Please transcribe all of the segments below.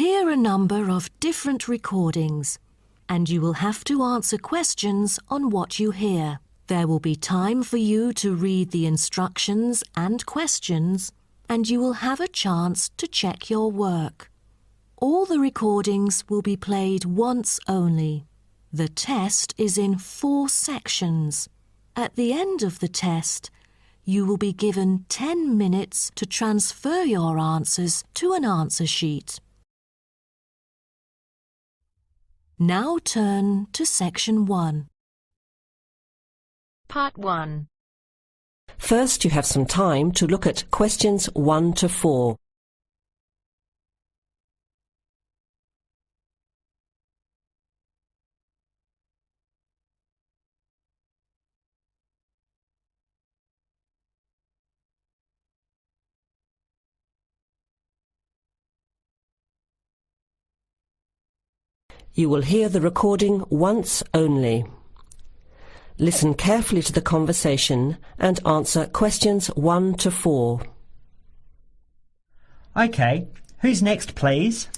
hear a number of different recordings, and you will have to answer questions on what you hear. There will be time for you to read the instructions and questions, and you will have a chance to check your work. All the recordings will be played once only. The test is in 4 sections. At the end of the test, you will be given 10 minutes to transfer your answers to an answer sheet. Now turn to Section 1. Part 1. First, you have some time to look at questions 1 to 4. You will hear the recording once only. Listen carefully to the conversation and answer questions 1 to 4. OK, who's next, please?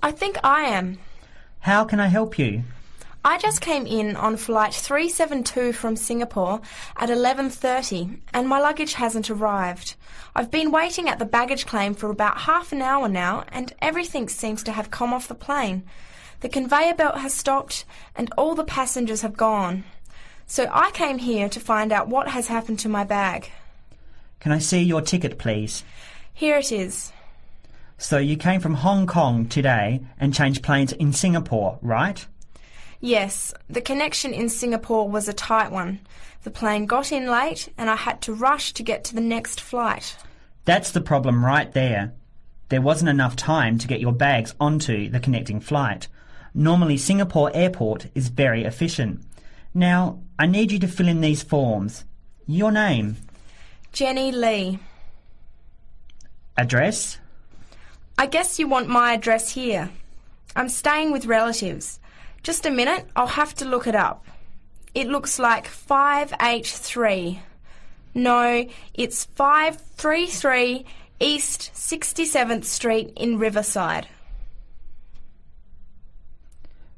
I think I am. How can I help you? I just came in on flight 372 from Singapore at 11:30 and my luggage hasn't arrived. I've been waiting at the baggage claim for about half an hour now and everything seems to have come off the plane. The conveyor belt has stopped and all the passengers have gone. So I came here to find out what has happened to my bag. Can I see your ticket, please? Here it is. So you came from Hong Kong today and changed planes in Singapore, right? Yes, the connection in Singapore was a tight one. The plane got in late and I had to rush to get to the next flight. That's the problem right there. There wasn't enough time to get your bags onto the connecting flight. Normally, Singapore Airport is very efficient. Now, I need you to fill in these forms. Your name? Jenny Lee. Address? I guess you want my address here. I'm staying with relatives. Just a minute, I'll have to look it up. It looks like 583. No, it's 533 East 67th Street in Riverside.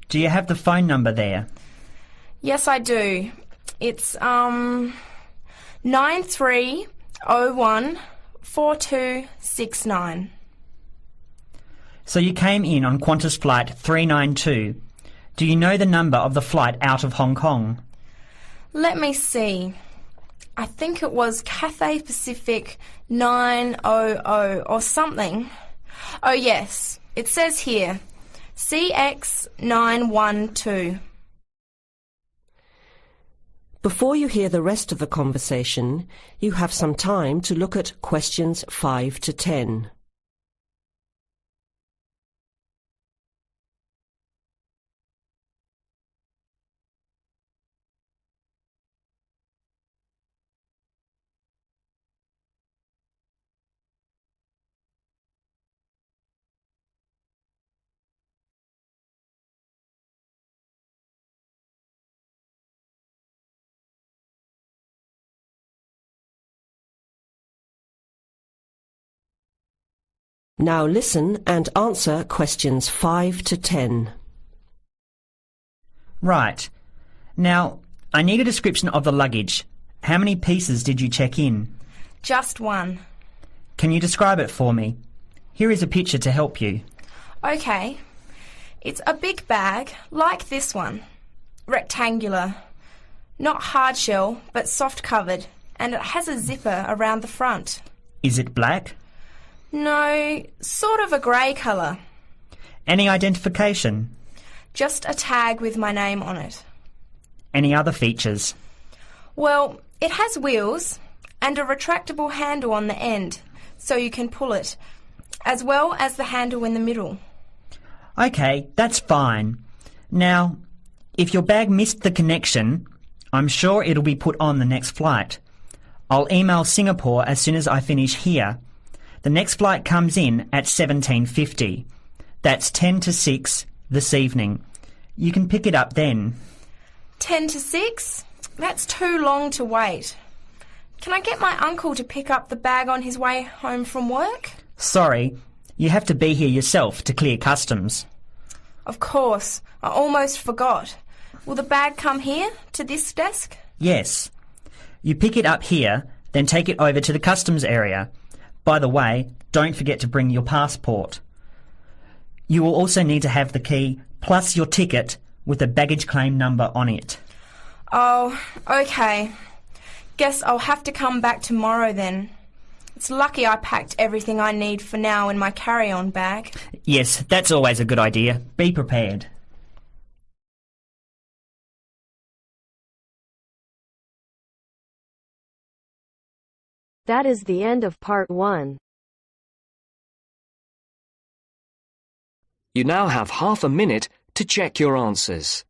Do you have the phone number there? Yes, I do. It's 93014269. So you came in on Qantas Flight 392. Do you know the number of the flight out of Hong Kong? Let me see. I think it was Cathay Pacific 900 or something. Oh yes, it says here, CX912. Before you hear the rest of the conversation, you have some time to look at questions 5 to 10. Now listen and answer questions 5 to 10. Right. Now, I need a description of the luggage. How many pieces did you check in? Just one. Can you describe it for me? Here is a picture to help you. Okay. It's a big bag, like this one. Rectangular. Not hard shell, but soft covered, and it has a zipper around the front. Is it black? No, sort of a grey colour. Any identification? Just a tag with my name on it. Any other features? Well, it has wheels and a retractable handle on the end, so you can pull it, as well as the handle in the middle. OK, that's fine. Now, if your bag missed the connection, I'm sure it'll be put on the next flight. I'll email Singapore as soon as I finish here. The next flight comes in at 17:50. That's 10 to 6 this evening. You can pick it up then. 10 to 6? That's too long to wait. Can I get my uncle to pick up the bag on his way home from work? Sorry, You have to be here yourself to clear customs. Of course, I almost forgot. Will the bag come here, to this desk? Yes. You pick it up here, then take it over to the customs area. By the way, don't forget to bring your passport. You will also need to have the key plus your ticket with a baggage claim number on it. Oh, okay. Guess I'll have to come back tomorrow then. It's lucky I packed everything I need for now in my carry-on bag. Yes, that's always a good idea. Be prepared. That is the end of part 1. You now have half a minute to check your answers.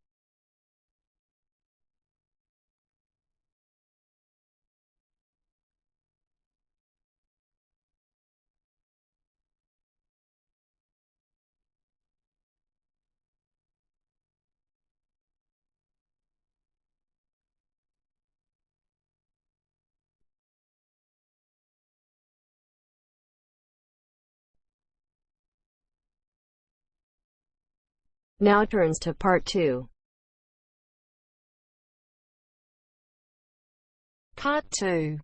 Now turns to part 2. Part 2.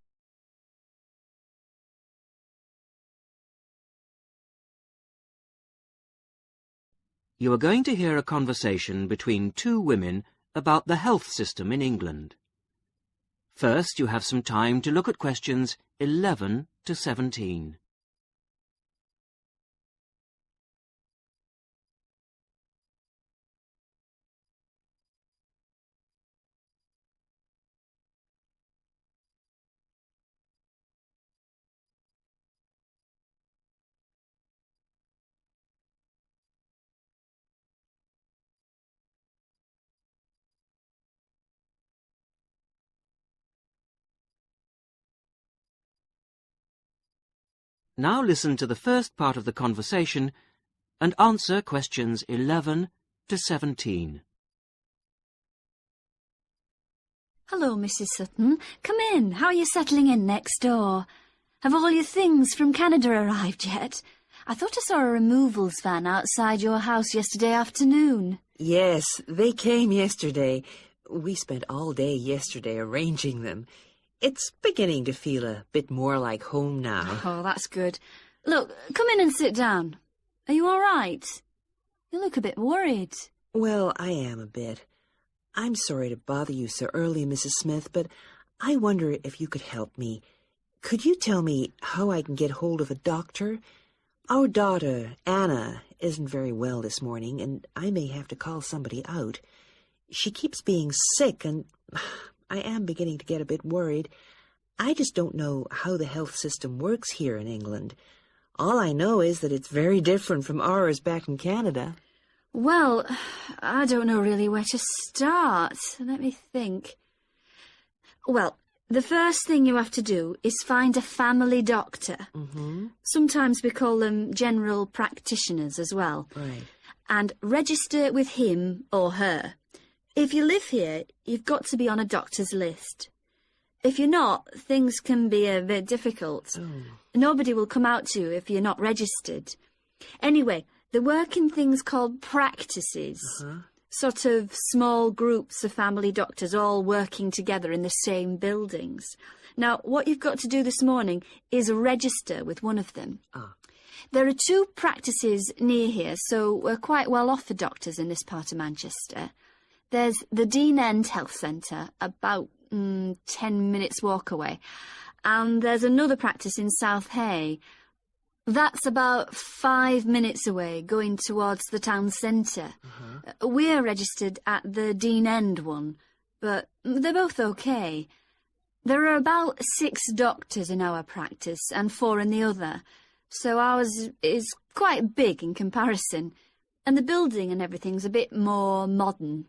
You are going to hear a conversation between two women about the health system in England. First, you have some time to look at questions 11 to 17. Now listen to the first part of the conversation and answer questions 11 to 17. Hello, Mrs. Sutton. Come in. How are you settling in next door? Have all your things from Canada arrived yet? I thought I saw a removals van outside your house yesterday afternoon. Yes, they came yesterday. We spent all day yesterday arranging them. It's beginning to feel a bit more like home now. Oh, that's good. Look, come in and sit down. Are you all right? You look a bit worried. Well, I am a bit. I'm sorry to bother you so early, Mrs. Smith, but I wonder if you could help me. Could you tell me how I can get hold of a doctor? Our daughter, Anna, isn't very well this morning, and I may have to call somebody out. She keeps being sick, and I am beginning to get a bit worried. I just don't know how the health system works here in England. All I know is that it's very different from ours back in Canada. Well, I don't know really where to start. Let me think. Well, the first thing you have to do is find a family doctor. Mm-hmm. Sometimes we call them general practitioners as well. Right. And register with him or her. If you live here, you've got to be on a doctor's list. If you're not, things can be a bit difficult. Oh. Nobody will come out to you if you're not registered. Anyway, they work in things called practices. Uh-huh. Sort of small groups of family doctors all working together in the same buildings. Now, what you've got to do this morning is register with one of them. Ah. There are 2 practices near here, so we're quite well off for doctors in this part of Manchester. There's the Dean End Health Centre, about 10 minutes walk away. And there's another practice in South Hay. That's about 5 minutes away, going towards the town centre. Uh-huh. We're registered at the Dean End one, but they're both okay. There are about 6 doctors in our practice and 4 in the other, so ours is quite big in comparison, and the building and everything's a bit more modern.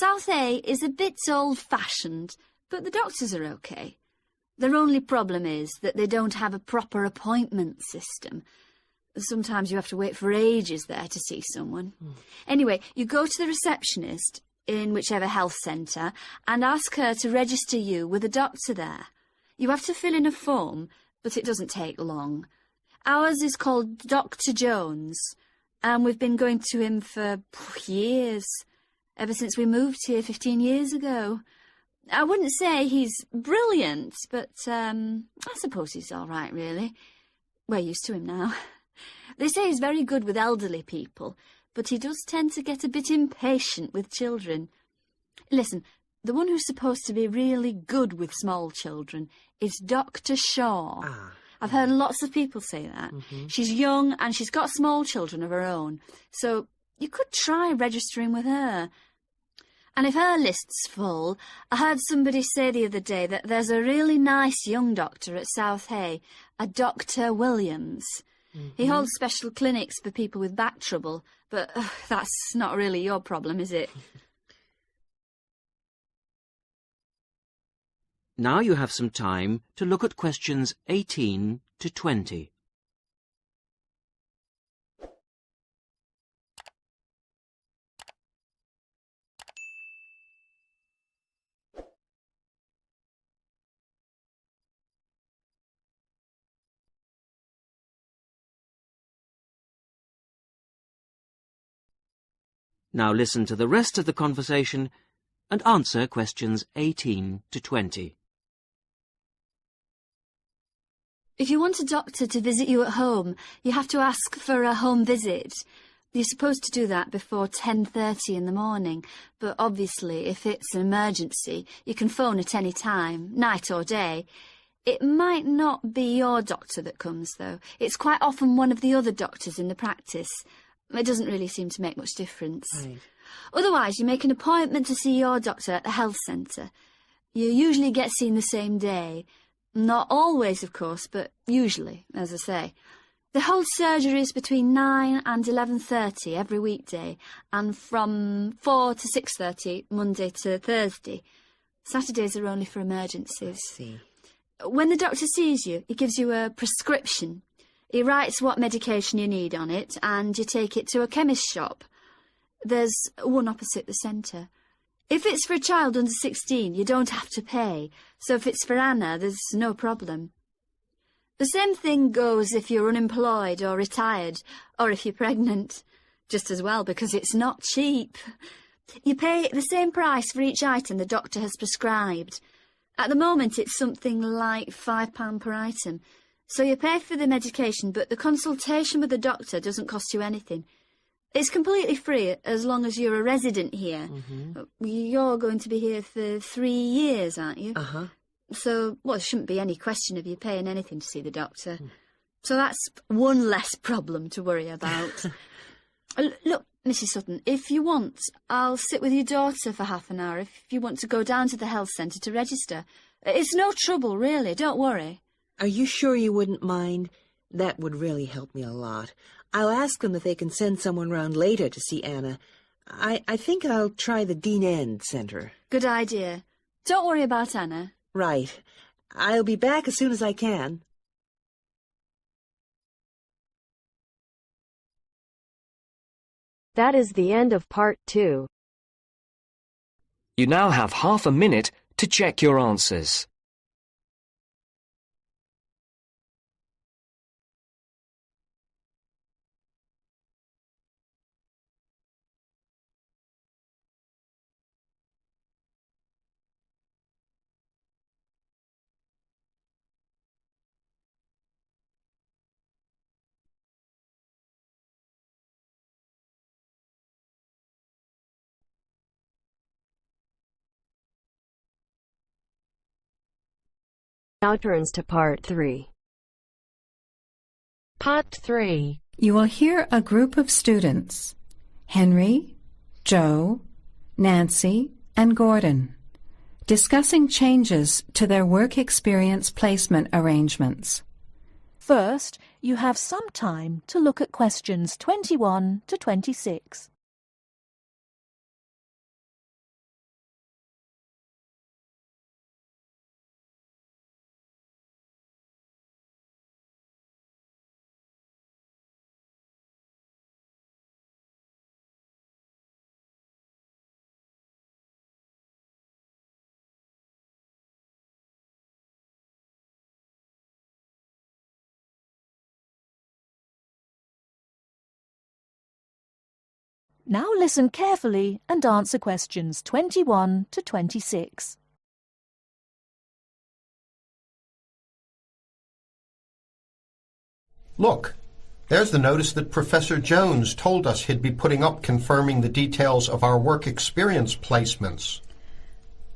South A is a bit old-fashioned, but the doctors are okay. Their only problem is that they don't have a proper appointment system. Sometimes you have to wait for ages there to see someone. Anyway, you go to the receptionist in whichever health centre and ask her to register you with a doctor there. You have to fill in a form, but it doesn't take long. Ours is called Dr. Jones, and we've been going to him for years, ever since we moved here 15 years ago. I wouldn't say he's brilliant, but I suppose he's all right, really. We're used to him now. They say he's very good with elderly people, but he does tend to get a bit impatient with children. Listen, the one who's supposed to be really good with small children is Dr. Shaw. I've heard lots of people say that. She's young and she's got small children of her own, so you could try registering with her. And if her list's full, I heard somebody say the other day that there's a really nice young doctor at South Hay, a Dr. Williams. He holds special clinics for people with back trouble, but that's not really your problem, is it? Now you have some time to look at questions 18 to 20. Now listen to the rest of the conversation and answer questions 18 to 20. If you want a doctor to visit you at home, you have to ask for a home visit. You're supposed to do that before 10:30 in the morning, but obviously if it's an emergency, you can phone at any time, night or day. It might not be your doctor that comes, though. It's quite often one of the other doctors in the practice. It doesn't really seem to make much difference. Right. Otherwise, you make an appointment to see your doctor at the health centre. You usually get seen the same day. Not always, of course, but usually, as I say. They hold surgeries between 9 and 11:30 every weekday, and from 4 to 6:30 Monday to Thursday. Saturdays are only for emergencies. I see. When the doctor sees you, he gives you a prescription. He writes what medication you need on it, and you take it to a chemist's shop. There's one opposite the centre. If it's for a child under 16, you don't have to pay, so if it's for Anna, there's no problem. The same thing goes if you're unemployed or retired, or if you're pregnant. Just as well, because it's not cheap. You pay the same price for each item the doctor has prescribed. At the moment, it's something like £5 per item. So you pay for the medication, but the consultation with the doctor doesn't cost you anything. It's completely free as long as you're a resident here. You're going to be here for 3 years, aren't you? So, well, there shouldn't be any question of you paying anything to see the doctor. So that's one less problem to worry about. Look, Mrs. Sutton, if you want, I'll sit with your daughter for half an hour if you want to go down to the health centre to register. It's no trouble, really, don't worry. Are you sure you wouldn't mind? That would really help me a lot. I'll ask them if they can send someone round later to see Anna. I think I'll try the Dean End Centre. Good idea. Don't worry about Anna. Right. I'll be back as soon as I can. That is the end of part 2. You now have half a minute to check your answers. Now turns to part 3. Part 3. You will hear a group of students, Henry, Joe, Nancy, and Gordon, discussing changes to their work experience placement arrangements. First, you have some time to look at questions 21 to 26. Now listen carefully and answer questions 21 to 26. Look, there's the notice that Professor Jones told us he'd be putting up confirming the details of our work experience placements.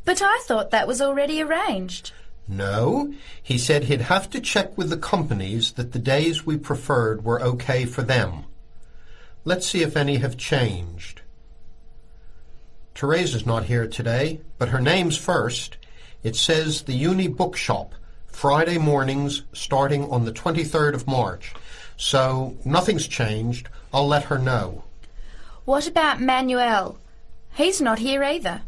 But I thought that was already arranged. No, he said he'd have to check with the companies that the days we preferred were okay for them. Let's see if any have changed. Teresa's not here today, but her name's first. It says the Uni Bookshop, Friday mornings starting on the 23rd of March. So nothing's changed. I'll let her know. What about Manuel? He's not here either.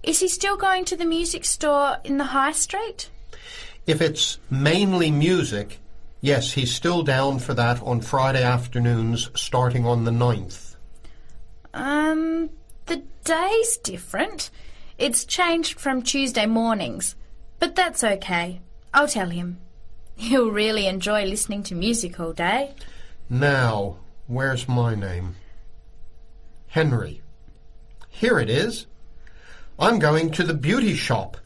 Is he still going to the music store in the High Street? If it's mainly music, yes, he's still down for that on Friday afternoons starting on the 9th. The day's different. It's changed from Tuesday mornings, but that's okay. I'll tell him. He'll really enjoy listening to music all day. Now, where's my name? Henry. Here it is. I'm going to the beauty shop,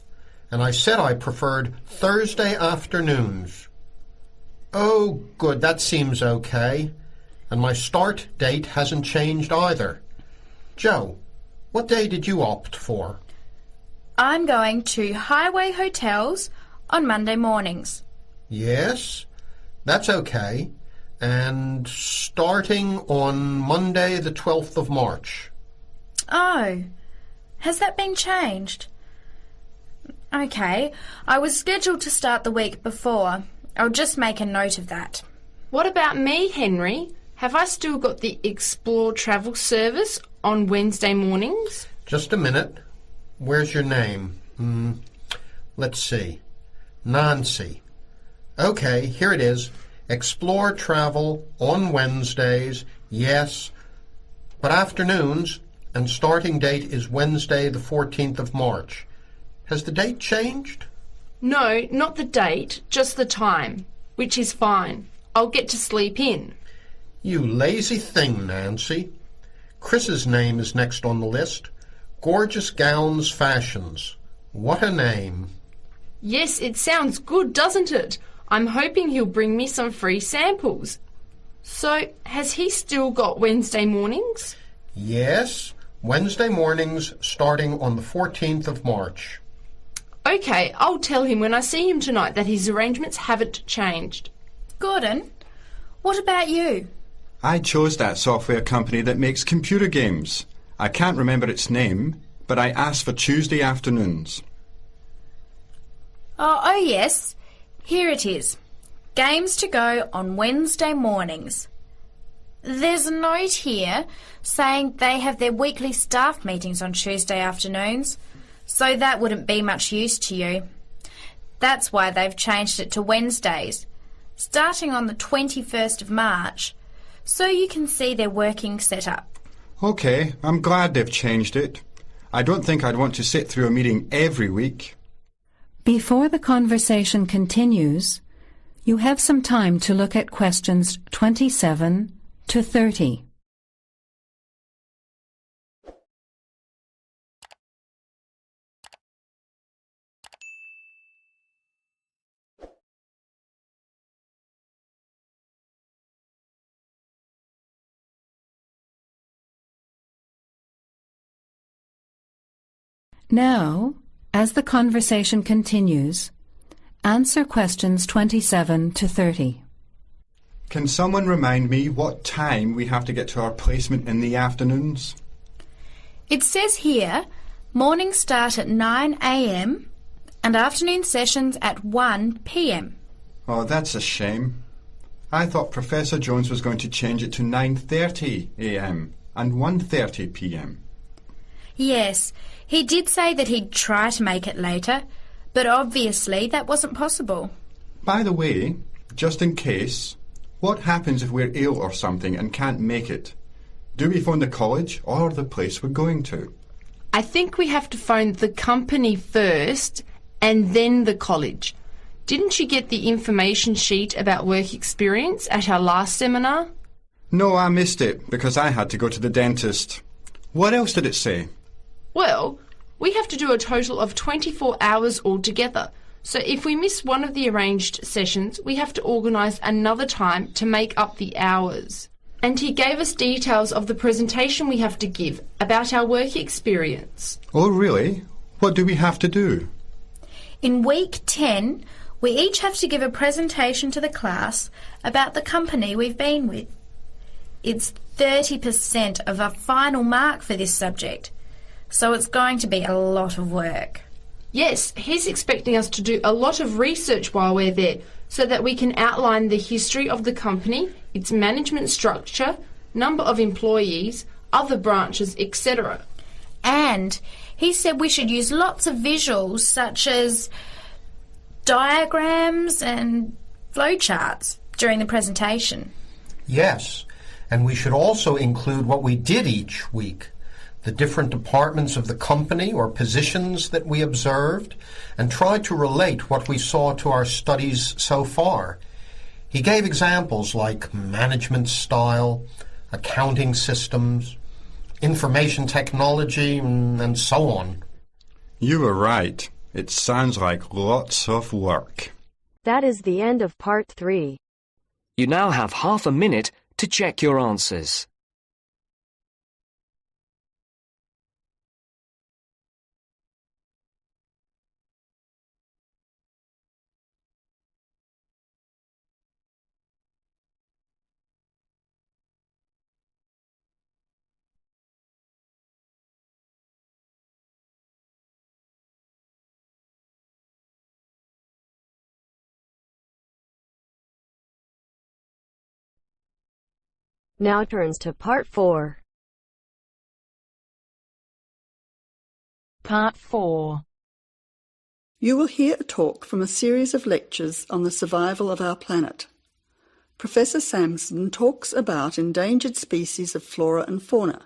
and I said I preferred Thursday afternoons. Oh, good, that seems okay. And my start date hasn't changed either. Joe, what day did you opt for? I'm going to Highway Hotels on Monday mornings. Yes, that's okay. And starting on Monday the 12th of March. Oh, has that been changed? Okay, I was scheduled to start the week before. I'll just make a note of that. What about me, Henry? Have I still got the Explore travel service on Wednesday mornings? Just a minute. Where's your name? Let's see. Nancy. Okay, here it is. Explore travel on Wednesdays, yes, but afternoons, and starting date is Wednesday the 14th of March. Has the date changed? No, not the date, just the time, which is fine. I'll get to sleep in. You lazy thing, Nancy. Chris's name is next on the list. Gorgeous Gowns Fashions. What a name. Yes, it sounds good, doesn't it? I'm hoping he'll bring me some free samples. So, has he still got Wednesday mornings? Yes, Wednesday mornings starting on the 14th of March. Okay, I'll tell him when I see him tonight that his arrangements haven't changed. Gordon, what about you? I chose that software company that makes computer games. I can't remember its name, but I asked for Tuesday afternoons. Oh, yes. Here it is. Games to go on Wednesday mornings. There's a note here saying they have their weekly staff meetings on Tuesday afternoons, so that wouldn't be much use to you. That's why they've changed it to Wednesdays, starting on the 21st of March, so you can see their working setup. Okay, I'm glad they've changed it. I don't think I'd want to sit through a meeting every week. Before the conversation continues, you have some time to look at questions 27 to 30. Now, as the conversation continues, answer questions 27 to 30. Can someone remind me what time we have to get to our placement in the afternoons? It says here, mornings start at 9 a.m. and afternoon sessions at 1 p.m. Oh, that's a shame. I thought Professor Jones was going to change it to 9:30 a.m. and 1:30 p.m. Yes, he did say that he'd try to make it later, but obviously that wasn't possible. By the way, just in case, what happens if we're ill or something and can't make it? Do we phone the college or the place we're going to? I think we have to phone the company first and then the college. Didn't you get the information sheet about work experience at our last seminar? No, I missed it because I had to go to the dentist. What else did it say? Well, we have to do a total of 24 hours altogether. So if we miss one of the arranged sessions, we have to organise another time to make up the hours. And he gave us details of the presentation we have to give about our work experience. Oh, really? What do we have to do? In week 10, we each have to give a presentation to the class about the company we've been with. It's 30% of our final mark for this subject, so it's going to be a lot of work. Yes, he's expecting us to do a lot of research while we're there so that we can outline the history of the company, its management structure, number of employees, other branches, etc. And he said we should use lots of visuals such as diagrams and flowcharts during the presentation. Yes, and we should also include what we did each week, the different departments of the company or positions that we observed, and try to relate what we saw to our studies so far. He gave examples like management style, accounting systems, information technology, and so on. You were right. It sounds like lots of work. That is the end of part 3. You now have half a minute to check your answers. Now turns to part 4. Part 4. You will hear a talk from a series of lectures on the survival of our planet. Professor Samson talks about endangered species of flora and fauna.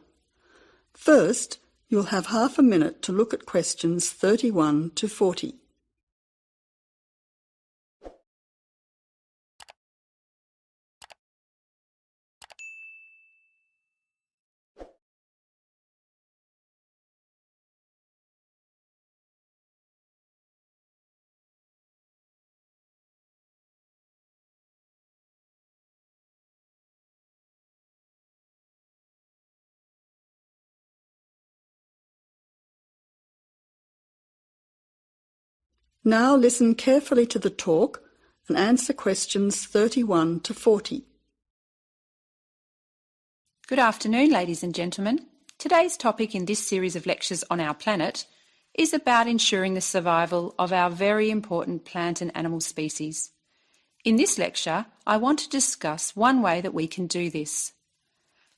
First, you'll have half a minute to look at questions 31 to 40. Now listen carefully to the talk and answer questions 31 to 40. Good afternoon, ladies and gentlemen. Today's topic in this series of lectures on our planet is about ensuring the survival of our very important plant and animal species. In this lecture, I want to discuss one way that we can do this.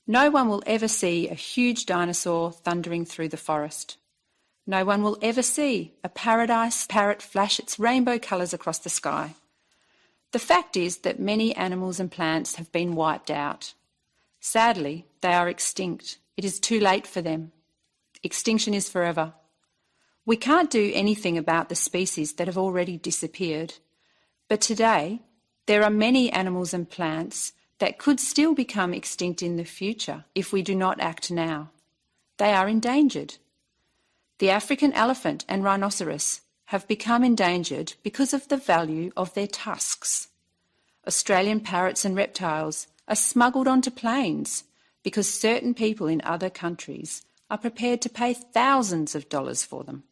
No one will ever see a huge dinosaur thundering through the forest. No one will ever see a paradise parrot flash its rainbow colours across the sky. The fact is that many animals and plants have been wiped out. Sadly, they are extinct. It is too late for them. Extinction is forever. We can't do anything about the species that have already disappeared. But today, there are many animals and plants that could still become extinct in the future if we do not act now. They are endangered. The African elephant and rhinoceros have become endangered because of the value of their tusks. Australian parrots and reptiles are smuggled onto planes because certain people in other countries are prepared to pay thousands of dollars for them.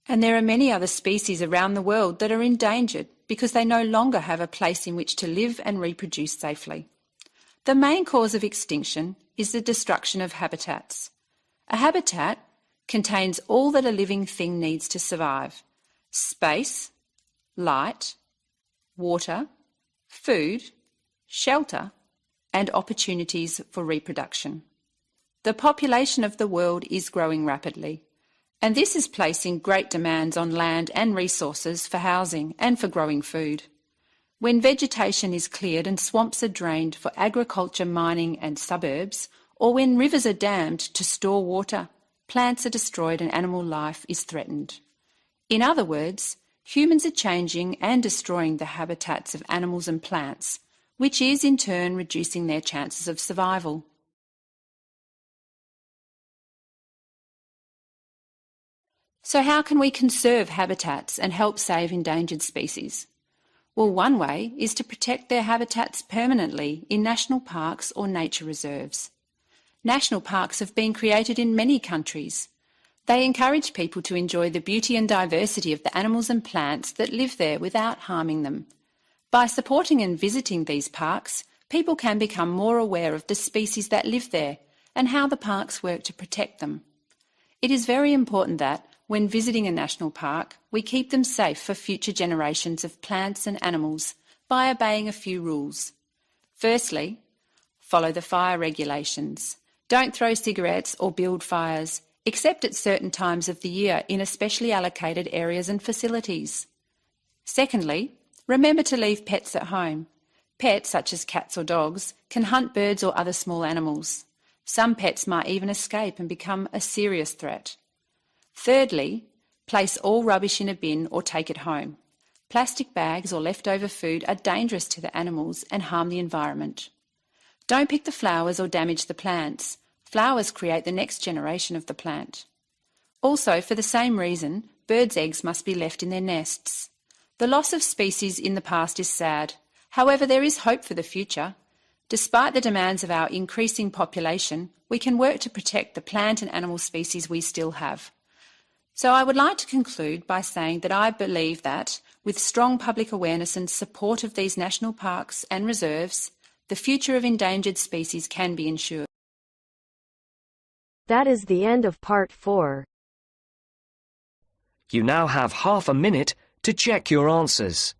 And there are many other species around the world that are endangered because they no longer have a place in which to live and reproduce safely. The main cause of extinction is the destruction of habitats. A habitat contains all that a living thing needs to survive: space, light, water, food, shelter, and opportunities for reproduction. The population of the world is growing rapidly, and this is placing great demands on land and resources for housing and for growing food. When vegetation is cleared and swamps are drained for agriculture, mining and suburbs, or when rivers are dammed to store water, plants are destroyed and animal life is threatened. In other words, humans are changing and destroying the habitats of animals and plants, which is in turn reducing their chances of survival. So how can we conserve habitats and help save endangered species? Well, one way is to protect their habitats permanently in national parks or nature reserves. National parks have been created in many countries. They encourage people to enjoy the beauty and diversity of the animals and plants that live there without harming them. By supporting and visiting these parks, people can become more aware of the species that live there and how the parks work to protect them. It is very important that, when visiting a national park, we keep them safe for future generations of plants and animals by obeying a few rules. Firstly, follow the fire regulations. Don't throw cigarettes or build fires, except at certain times of the year in especially allocated areas and facilities. Secondly, remember to leave pets at home. Pets, such as cats or dogs, can hunt birds or other small animals. Some pets might even escape and become a serious threat. Thirdly, place all rubbish in a bin or take it home. Plastic bags or leftover food are dangerous to the animals and harm the environment. Don't pick the flowers or damage the plants. Flowers create the next generation of the plant. Also, for the same reason, birds' eggs must be left in their nests. The loss of species in the past is sad. However, there is hope for the future. Despite the demands of our increasing population, we can work to protect the plant and animal species we still have. So I would like to conclude by saying that I believe that, with strong public awareness and support of these national parks and reserves, the future of endangered species can be ensured. That is the end of part 4. You now have half a minute to check your answers.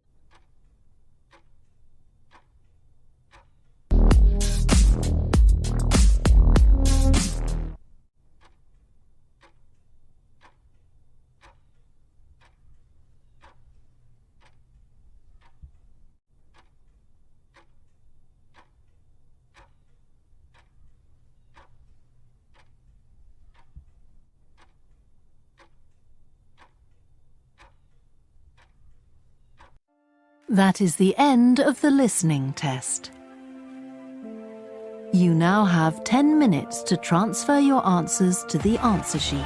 That is the end of the listening test. You now have 10 minutes to transfer your answers to the answer sheet.